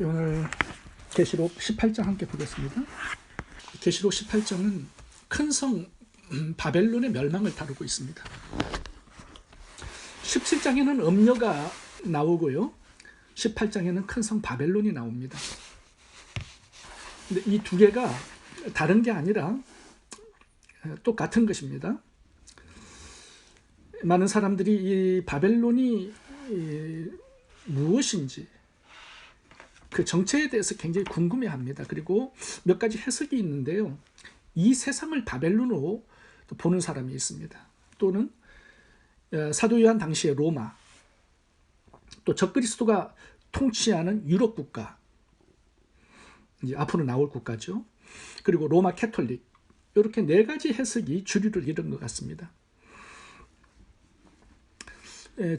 오늘 계시록 18장 함께 보겠습니다. 계시록 18장은 큰 성 바벨론의 멸망을 다루고 있습니다. 17장에는 음녀가 나오고요, 18장에는 큰 성 바벨론이 나옵니다. 근데 이 두 개가 다른 게 아니라 똑같은 것입니다. 많은 사람들이 이 바벨론이 무엇인지 그 정체에 대해서 굉장히 궁금해합니다. 그리고 몇 가지 해석이 있는데요, 이 세상을 바벨론으로 보는 사람이 있습니다. 또는 사도 요한 당시의 로마, 또 적그리스도가 통치하는 유럽 국가, 이제 앞으로 나올 국가죠. 그리고 로마 캐톨릭, 이렇게 네 가지 해석이 주류를 이룬 것 같습니다.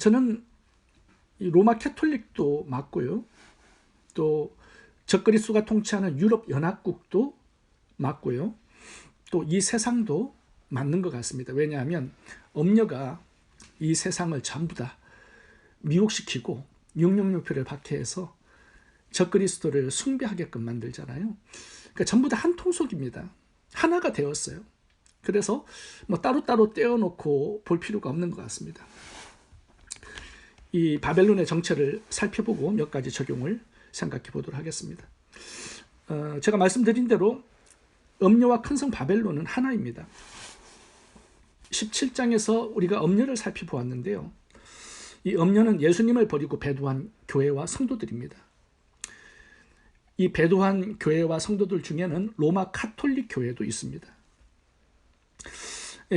저는 이 로마 캐톨릭도 맞고요, 또 적그리스도가 통치하는 유럽 연합국도 맞고요, 또 이 세상도 맞는 것 같습니다. 왜냐하면 음녀가 이 세상을 전부 다 미혹시키고 666표를 박해해서 적그리스도를 숭배하게끔 만들잖아요. 그러니까 전부 다 한 통속입니다. 하나가 되었어요. 그래서 뭐 따로따로 떼어놓고 볼 필요가 없는 것 같습니다. 이 바벨론의 정체를 살펴보고 몇 가지 적용을 생각해 보도록 하겠습니다. 제가 말씀드린 대로 음녀와 큰 성 바벨론은 하나입니다. 17장에서 우리가 음녀를 살펴보았는데요, 이 음녀는 예수님을 버리고 배도한 교회와 성도들입니다. 이 배도한 교회와 성도들 중에는 로마 카톨릭 교회도 있습니다.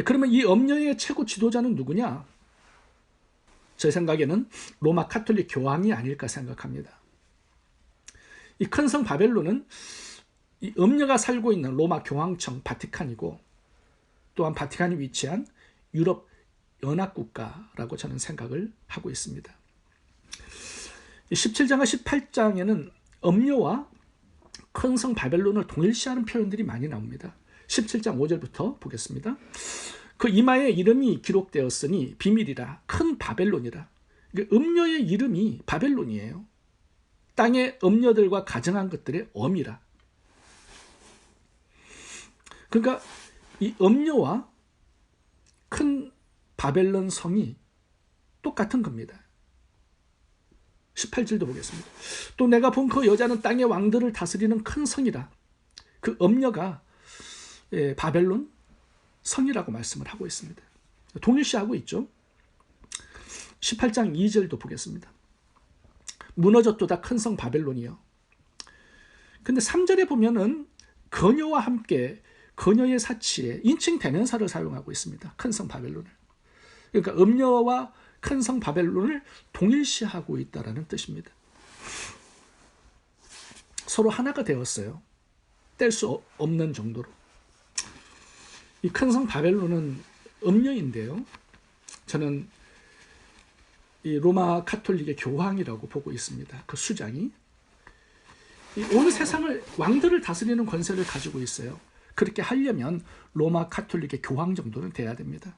그러면 이 음녀의 최고 지도자는 누구냐? 제 생각에는 로마 카톨릭 교황이 아닐까 생각합니다. 이 큰 성 바벨론은 이 음녀가 살고 있는 로마 교황청 바티칸이고, 또한 바티칸이 위치한 유럽 연합국가라고 저는 생각을 하고 있습니다. 17장과 18장에는 음녀와 큰 성 바벨론을 동일시하는 표현들이 많이 나옵니다. 17장 5절부터 보겠습니다. 그 이마에 이름이 기록되었으니 비밀이라 큰 바벨론이라. 음녀의 이름이 바벨론이에요. 땅의 음녀들과 가정한 것들의 엄이라. 그러니까 이 음녀와 큰 바벨론 성이 똑같은 겁니다. 18절도 보겠습니다. 또 내가 본 그 여자는 땅의 왕들을 다스리는 큰 성이라. 그 음녀가 바벨론 성이라고 말씀을 하고 있습니다. 동일시하고 있죠. 18장 2절도 보겠습니다. 무너졌도다 큰 성 바벨론이요. 근데 3절에 보면은 그녀와 함께 그녀의 사치에 인칭 대명사를 사용하고 있습니다. 큰 성 바벨론을. 그러니까 음녀와 큰 성 바벨론을 동일시하고 있다는 뜻입니다. 서로 하나가 되었어요. 뗄 수 없는 정도로. 이 큰 성 바벨론은 음녀인데요, 저는 이 로마 카톨릭의 교황이라고 보고 있습니다. 그 수장이 온 세상을, 왕들을 다스리는 권세를 가지고 있어요. 그렇게 하려면 로마 카톨릭의 교황 정도는 돼야 됩니다.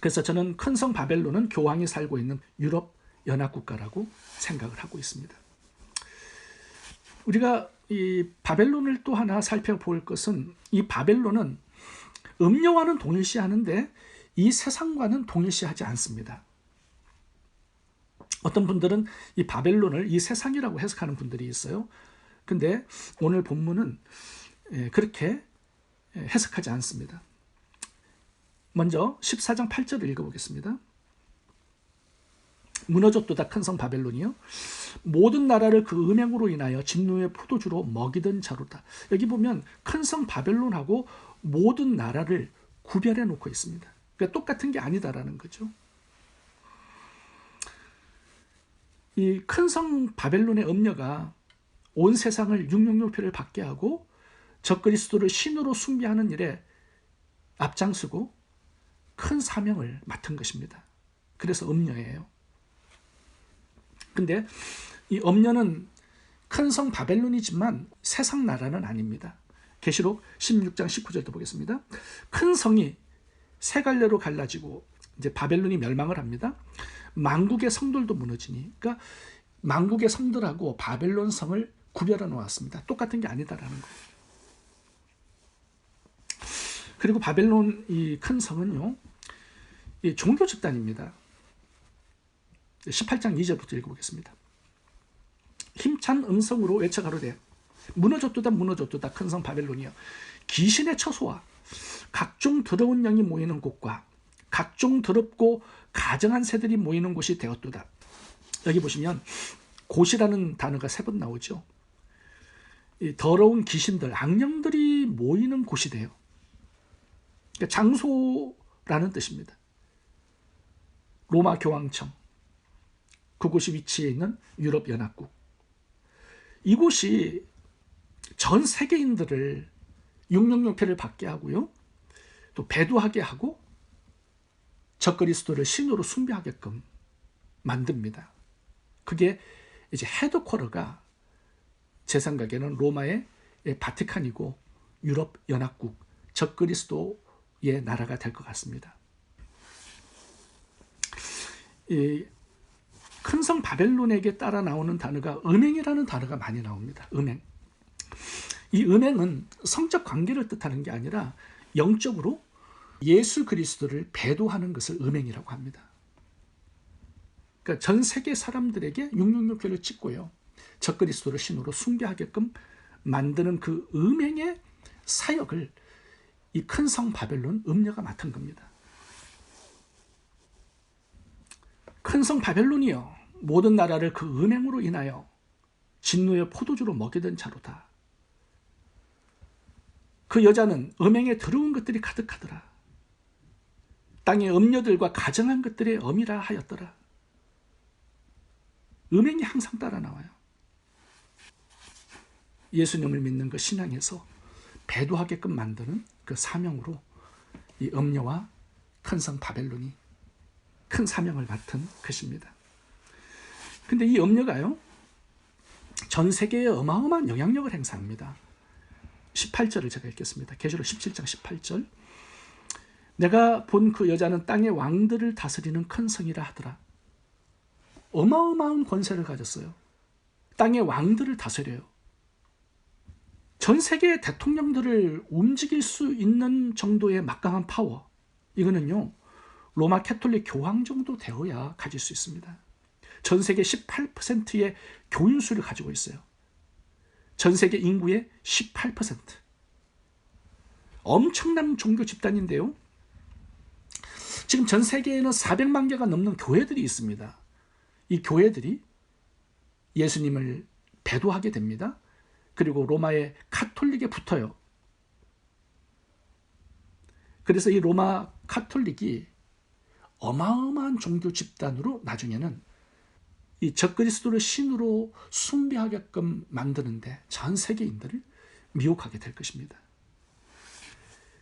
그래서 저는 큰 성 바벨론은 교황이 살고 있는 유럽 연합국가라고 생각을 하고 있습니다. 우리가 이 바벨론을 또 하나 살펴볼 것은, 이 바벨론은 음녀와는 동일시하는데 이 세상과는 동일시하지 않습니다. 어떤 분들은 이 바벨론을 이 세상이라고 해석하는 분들이 있어요. 근데 오늘 본문은 그렇게 해석하지 않습니다. 먼저 14장 8절을 읽어보겠습니다. 무너졌도다 큰 성 바벨론이요, 모든 나라를 그 음행으로 인하여 진노의 포도주로 먹이던 자로다. 여기 보면 큰 성 바벨론하고 모든 나라를 구별해 놓고 있습니다. 그러니까 똑같은 게 아니다라는 거죠. 이 큰 성 바벨론의 음녀가 온 세상을 666표를 받게 하고 적그리스도를 신으로 숭배하는 일에 앞장서고 큰 사명을 맡은 것입니다. 그래서 음녀예요. 근데 이 음녀는 큰 성 바벨론이지만 세상 나라는 아닙니다. 계시록 16장 19절도 보겠습니다. 큰 성이 세 갈래로 갈라지고 이제 바벨론이 멸망을 합니다. 만국의 성들도 무너지니, 그러니까 만국의 성들하고 바벨론 성을 구별해 놓았습니다. 똑같은 게 아니다라는 거. 그리고 바벨론 이 큰 성은요, 이 종교 집단입니다. 18장 2절부터 읽어보겠습니다. 힘찬 음성으로 외쳐가로되 무너졌도다 무너졌도다 큰 성 바벨론이여, 귀신의 처소와 각종 더러운 영이 모이는 곳과 각종 더럽고 가증한 새들이 모이는 곳이 되었도다. 여기 보시면 곳이라는 단어가 3번 나오죠. 이 더러운 귀신들, 악령들이 모이는 곳이 돼요. 그러니까 장소라는 뜻입니다. 로마 교황청, 그곳이 위치해 있는 유럽 연합국, 이곳이 전 세계인들을 육령령패를 받게 하고요, 또 배도하게 하고 적그리스도를 신으로 숭배하게끔 만듭니다. 그게 이제 헤드쿼터가 제 생각에는 로마의 바티칸이고 유럽 연합국 적그리스도의 나라가 될 것 같습니다. 큰 성 바벨론에게 따라 나오는 단어가 음행이라는 단어가 많이 나옵니다. 음행. 이 음행은 성적 관계를 뜻하는 게 아니라 영적으로 예수 그리스도를 배도하는 것을 음행이라고 합니다. 그러니까 전 세계 사람들에게 666교를 찍고요, 적그리스도를 신으로 숭배하게끔 만드는 그 음행의 사역을 이 큰 성 바벨론 음녀가 맡은 겁니다. 큰 성 바벨론이여, 모든 나라를 그 음행으로 인하여 진노의 포도주로 먹이던 자로다. 그 여자는 음행에 더러운 것들이 가득하더라. 땅의 음녀들과 가증한 것들의 엄이라 하였더라. 음행이 항상 따라 나와요. 예수님을 믿는 그 신앙에서 배도하게끔 만드는 그 사명으로 이 음녀와 큰 성 바벨론이 큰 사명을 맡은 것입니다. 근데 이 음녀가요, 전 세계에 어마어마한 영향력을 행사합니다. 18절을 제가 읽겠습니다. 계시록 17장 18절. 내가 본 그 여자는 땅의 왕들을 다스리는 큰 성이라 하더라. 어마어마한 권세를 가졌어요. 땅의 왕들을 다스려요. 전 세계의 대통령들을 움직일 수 있는 정도의 막강한 파워, 이거는요 로마 캐톨릭 교황 정도 되어야 가질 수 있습니다. 전 세계 18%의 교인수를 가지고 있어요. 전 세계 인구의 18%. 엄청난 종교 집단인데요, 지금 전 세계에는 400만 개가 넘는 교회들이 있습니다. 이 교회들이 예수님을 배도하게 됩니다. 그리고 로마의 카톨릭에 붙어요. 그래서 이 로마 카톨릭이 어마어마한 종교 집단으로 나중에는 이 적그리스도를 신으로 숭배하게끔 만드는데 전 세계인들을 미혹하게 될 것입니다.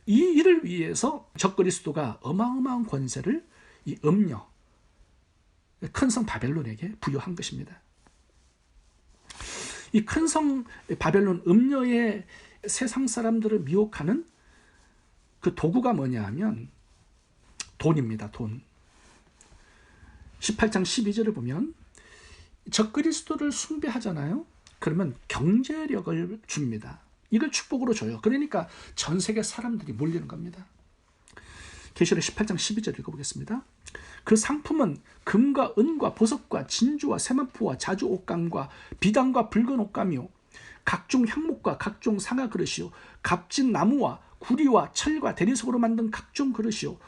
이 일을 위해서 적그리스도가 어마어마한 권세를 이 음녀, 큰 성 바벨론에게 부여한 것입니다. 이 큰 성 바벨론 음녀의 세상 사람들을 미혹하는 그 도구가 뭐냐 하면 돈입니다. 돈. 18장 12절을 보면 적그리스도를 숭배하잖아요. 그러면 경제력을 줍니다. 이걸 축복으로 줘요. 그러니까 전 세계 사람들이 몰리는 겁니다. 계시록 18장 12절 읽어보겠습니다. 그 상품은 금과 은과 보석과 진주와 세마포와 자주 옷감과 비단과 붉은 옷감이요, 각종 향목과 각종 상아 그릇이요, 값진 나무와 구리와 철과 대리석으로 만든 각종 그릇이요,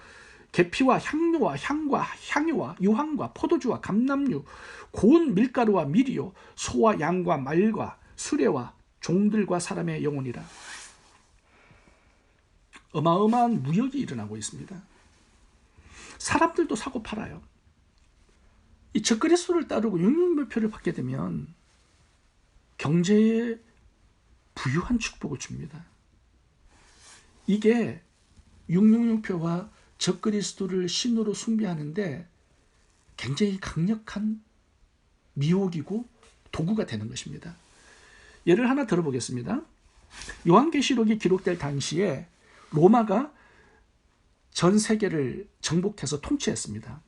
계피와 향료와 향과 향유와 유황과 포도주와 감람류, 고운 밀가루와 밀이요, 소와 양과 말과 수레와 종들과 사람의 영혼이라. 어마어마한 무역이 일어나고 있습니다. 사람들도 사고 팔아요. 이 적그리스도를 따르고 육육묘표를 받게 되면 경제에 부유한 축복을 줍니다. 이게 육육묘표와 적그리스도를 신으로 숭배하는데 굉장히 강력한 미혹이고 도구가 되는 것입니다. 예를 하나 들어보겠습니다. 요한계시록이 기록될 당시에 로마가 전 세계를 정복해서 통치했습니다.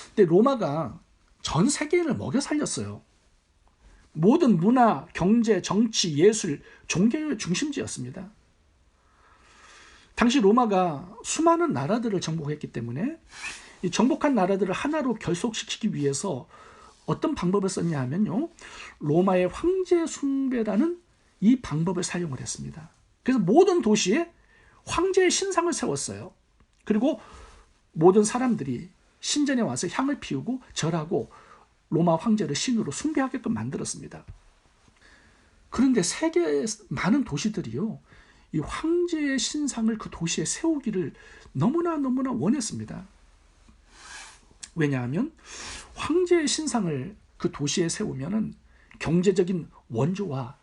근데 로마가 전 세계인을 먹여 살렸어요. 모든 문화, 경제, 정치, 예술, 종교의 중심지였습니다. 당시 로마가 수많은 나라들을 정복했기 때문에 이 정복한 나라들을 하나로 결속시키기 위해서 어떤 방법을 썼냐 하면요, 로마의 황제 숭배라는 이 방법을 사용을 했습니다. 그래서 모든 도시에 황제의 신상을 세웠어요. 그리고 모든 사람들이 신전에 와서 향을 피우고 절하고 로마 황제를 신으로 숭배하게끔 만들었습니다. 그런데 세계의 많은 도시들이요, 이 황제의 신상을 그 도시에 세우기를 너무나 원했습니다. 왜냐하면 황제의 신상을 그 도시에 세우면은 경제적인 원조와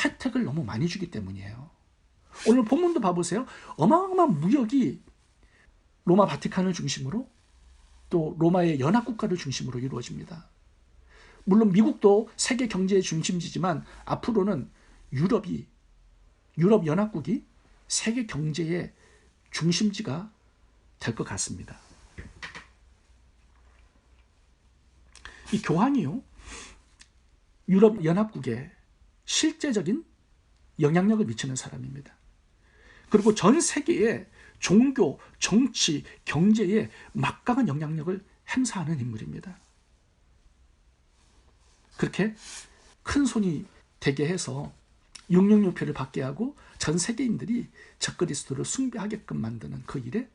혜택을 너무 많이 주기 때문이에요. 오늘 본문도 봐보세요. 어마어마한 무역이 로마 바티칸을 중심으로 또 로마의 연합국가를 중심으로 이루어집니다. 물론 미국도 세계 경제의 중심지지만 앞으로는 유럽 연합국이 세계 경제의 중심지가 될 것 같습니다. 이 교황이요, 유럽 연합국에 실제적인 영향력을 미치는 사람입니다. 그리고 전 세계의 종교, 정치, 경제에 막강한 영향력을 행사하는 인물입니다. 그렇게 큰 손이 되게 해서 666표를 받게 하고 전 세계인들이 적그리스도를 숭배하게끔 만드는 그 일에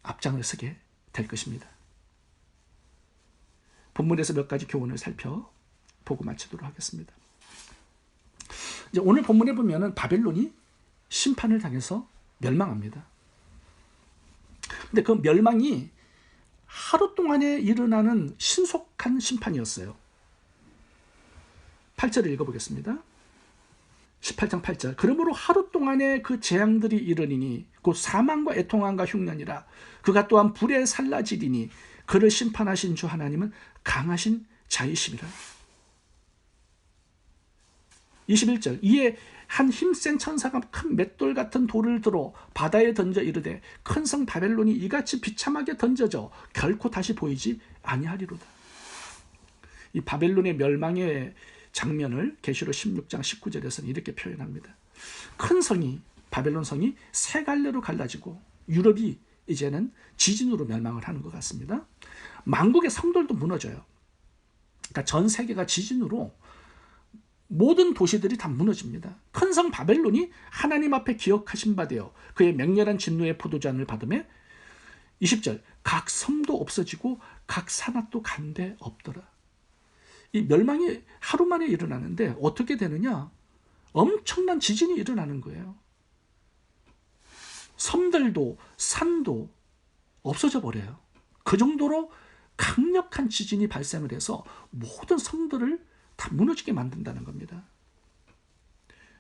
앞장을 서게 될 것입니다. 본문에서 몇 가지 교훈을 살펴보고 마치도록 하겠습니다. 이제 오늘 본문에 보면은 바벨론이 심판을 당해서 멸망합니다. 근데 그 멸망이 하루 동안에 일어나는 신속한 심판이었어요. 8절을 읽어보겠습니다. 18장 8절. 그러므로 하루 동안에 그 재앙들이 이르리니 곧 사망과 애통함과 흉년이라. 그가 또한 불에 살라지리니 그를 심판하신 주 하나님은 강하신 자이심이라. 21절. 이에 한 힘센 천사가 큰 맷돌 같은 돌을 들어 바다에 던져 이르되 큰 성 바벨론이 이같이 비참하게 던져져 결코 다시 보이지 아니하리로다. 이 바벨론의 멸망의 장면을 계시록 16장 19절에서는 이렇게 표현합니다. 큰 성이, 바벨론 성이 세 갈래로 갈라지고 유럽이 이제는 지진으로 멸망을 하는 것 같습니다. 만국의 성들도 무너져요. 그러니까 전 세계가 지진으로 모든 도시들이 다 무너집니다. 큰 성 바벨론이 하나님 앞에 기억하신 바 되어 그의 맹렬한 진노의 포도주안을 받으며 20절. 각 섬도 없어지고 각 산악도 간데 없더라. 이 멸망이 하루 만에 일어나는데 어떻게 되느냐? 엄청난 지진이 일어나는 거예요. 섬들도 산도 없어져 버려요. 그 정도로 강력한 지진이 발생을 해서 모든 성들을 다 무너지게 만든다는 겁니다.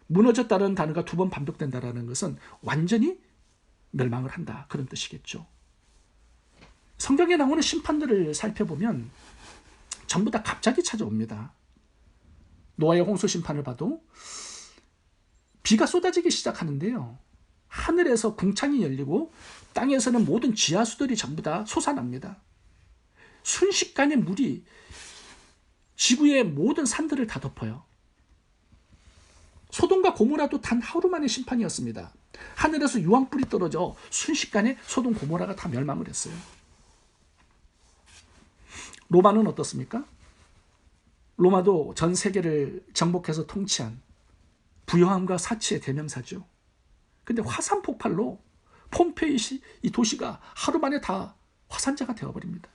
무너졌다는 단어가 두 번 반복된다는 것은 완전히 멸망을 한다, 그런 뜻이겠죠. 성경에 나오는 심판들을 살펴보면 전부 다 갑자기 찾아옵니다. 노아의 홍수 심판을 봐도 비가 쏟아지기 시작하는데요, 하늘에서 궁창이 열리고 땅에서는 모든 지하수들이 전부 다 솟아납니다. 순식간에 물이 지구의 모든 산들을 다 덮어요. 소돔과 고모라도 단 하루 만의 심판이었습니다. 하늘에서 유황불이 떨어져 순식간에 소돔 고모라가 다 멸망을 했어요. 로마는 어떻습니까? 로마도 전 세계를 정복해서 통치한 부요함과 사치의 대명사죠. 근데 화산 폭발로 폼페이 이 도시가 하루 만에 다 화산재가 되어버립니다.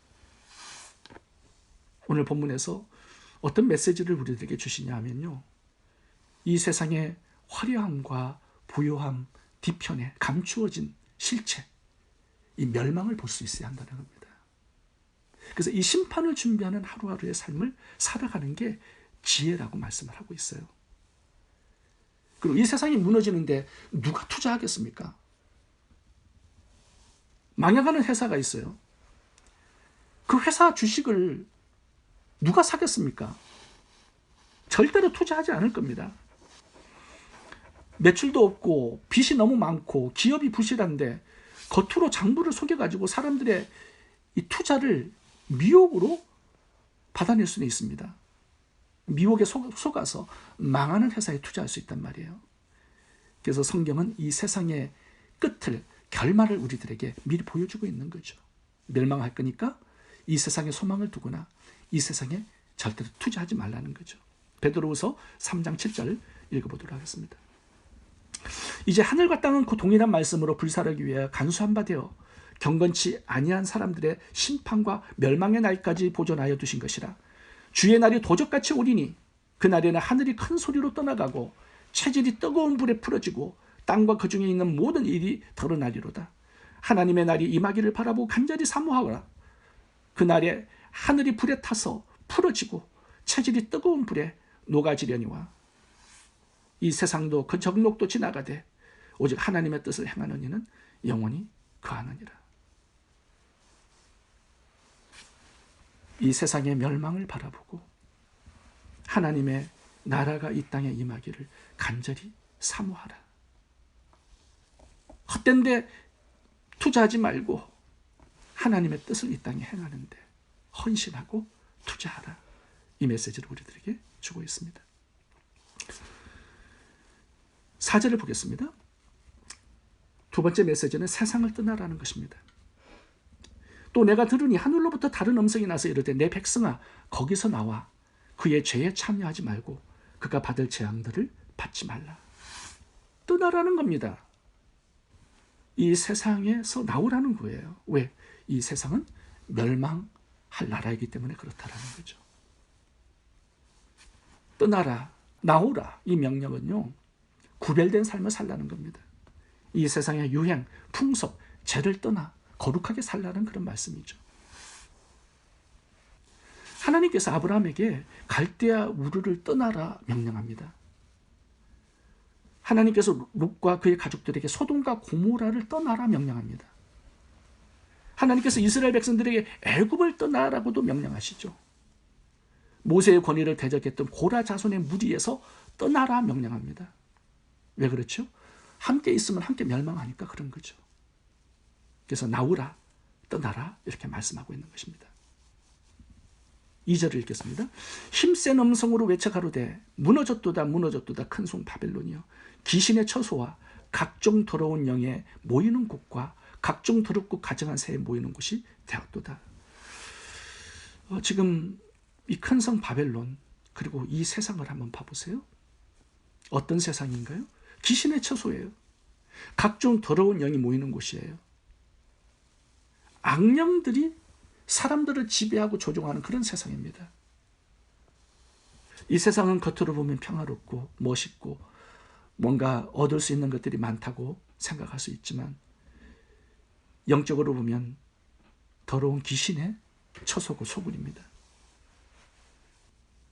오늘 본문에서 어떤 메시지를 우리들에게 주시냐 하면요, 이 세상의 화려함과 부요함 뒤편에 감추어진 실체, 이 멸망을 볼 수 있어야 한다는 겁니다. 그래서 이 심판을 준비하는 하루하루의 삶을 살아가는 게 지혜라고 말씀을 하고 있어요. 그리고 이 세상이 무너지는데 누가 투자하겠습니까? 망해가는 회사가 있어요. 그 회사 주식을 누가 사겠습니까? 절대로 투자하지 않을 겁니다. 매출도 없고 빚이 너무 많고 기업이 부실한데 겉으로 장부를 속여가지고 사람들의 이 투자를 미혹으로 받아낼 수는 있습니다. 미혹에 속아서 망하는 회사에 투자할 수 있단 말이에요. 그래서 성경은 이 세상의 끝을, 결말을 우리들에게 미리 보여주고 있는 거죠. 멸망할 거니까 이 세상에 소망을 두거나 이 세상에 절대로 투자하지 말라는 거죠. 베드로후서 3장 7절 읽어보도록 하겠습니다. 이제 하늘과 땅은 그 동일한 말씀으로 불살하기 위해 간수한 바 되어 경건치 아니한 사람들의 심판과 멸망의 날까지 보존하여 두신 것이라. 주의 날이 도적같이 오리니 그날에는 하늘이 큰 소리로 떠나가고 체질이 뜨거운 불에 풀어지고 땅과 그 중에 있는 모든 일이 드러나리로다. 하나님의 날이 임하기를 바라보고 간절히 사모하거라. 그날에 하늘이 불에 타서 풀어지고 체질이 뜨거운 불에 녹아지려니와. 이 세상도 그 정록도 지나가되 오직 하나님의 뜻을 행하는 이는 영원히 거하느니라. 이 세상의 멸망을 바라보고 하나님의 나라가 이 땅에 임하기를 간절히 사모하라. 헛된데 투자하지 말고 하나님의 뜻을 이 땅에 행하는데 헌신하고 투자하라. 이 메시지를 우리들에게 주고 있습니다. 4절을 보겠습니다. 두 번째 메시지는 세상을 떠나라는 것입니다. 또 내가 들으니 하늘로부터 다른 음성이 나서 이르되 내 백성아 거기서 나와 그의 죄에 참여하지 말고 그가 받을 재앙들을 받지 말라. 떠나라는 겁니다. 이 세상에서 나오라는 거예요. 왜? 이 세상은 멸망할 나라이기 때문에 그렇다라는 거죠. 떠나라, 나오라. 이 명령은요, 구별된 삶을 살라는 겁니다. 이 세상의 유행, 풍속, 죄를 떠나 거룩하게 살라는 그런 말씀이죠. 하나님께서 아브라함에게 갈대아 우르를 떠나라 명령합니다. 하나님께서 롯과 그의 가족들에게 소돔과 고모라를 떠나라 명령합니다. 하나님께서 이스라엘 백성들에게 애굽을 떠나라고도 명령하시죠. 모세의 권위를 대적했던 고라 자손의 무리에서 떠나라 명령합니다. 왜 그렇죠? 함께 있으면 함께 멸망하니까 그런 거죠. 그래서 나오라, 떠나라 이렇게 말씀하고 있는 것입니다. 2절을 읽겠습니다. 힘센 음성으로 외쳐 가로되 무너졌도다 무너졌도다 큰 성 바벨론이여 귀신의 처소와 각종 더러운 영에 모이는 곳과 각종 더럽고 가증한 새에 모이는 곳이 되었도다. 지금 이 큰 성 바벨론 그리고 이 세상을 한번 봐보세요. 어떤 세상인가요? 귀신의 처소예요. 각종 더러운 영이 모이는 곳이에요. 악령들이 사람들을 지배하고 조종하는 그런 세상입니다. 이 세상은 겉으로 보면 평화롭고 멋있고 뭔가 얻을 수 있는 것들이 많다고 생각할 수 있지만 영적으로 보면 더러운 귀신의 처소고 소굴입니다.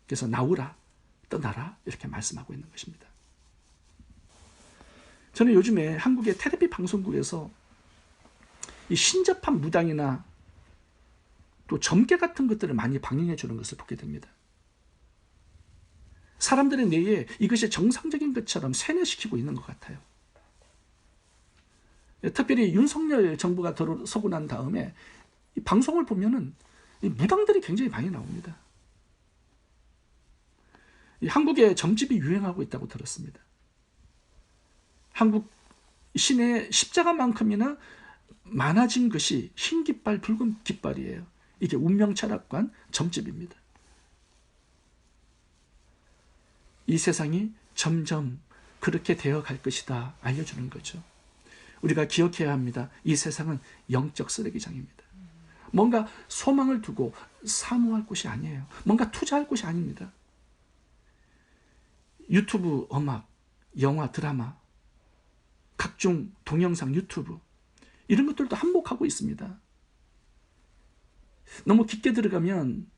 그래서 나오라, 떠나라 이렇게 말씀하고 있는 것입니다. 저는 요즘에 한국의 텔레비 방송국에서 이 신접한 무당이나 또 점괘 같은 것들을 많이 방영해 주는 것을 보게 됩니다. 사람들의 뇌에 이것이 정상적인 것처럼 세뇌시키고 있는 것 같아요. 특별히 윤석열 정부가 들어서고 난 다음에 이 방송을 보면은 이 무당들이 굉장히 많이 나옵니다. 이 한국에 점집이 유행하고 있다고 들었습니다. 한국 시내 십자가만큼이나 많아진 것이 흰 깃발, 붉은 깃발이에요. 이게 운명철학관 점집입니다. 이 세상이 점점 그렇게 되어갈 것이다 알려주는 거죠. 우리가 기억해야 합니다. 이 세상은 영적 쓰레기장입니다. 뭔가 소망을 두고 사모할 곳이 아니에요. 뭔가 투자할 곳이 아닙니다. 유튜브, 음악, 영화, 드라마, 각종 동영상 유튜브 이런 것들도 한몫하고 있습니다. 너무 깊게 들어가면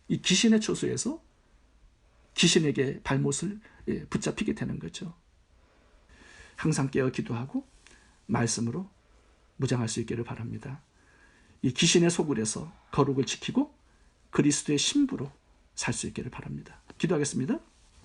이 귀신의 처소에서 귀신에게 발못을 붙잡히게 되는 거죠. 항상 깨어 기도하고 말씀으로 무장할 수 있기를 바랍니다. 이 귀신의 소굴에서 거룩을 지키고 그리스도의 신부로 살 수 있기를 바랍니다. 기도하겠습니다.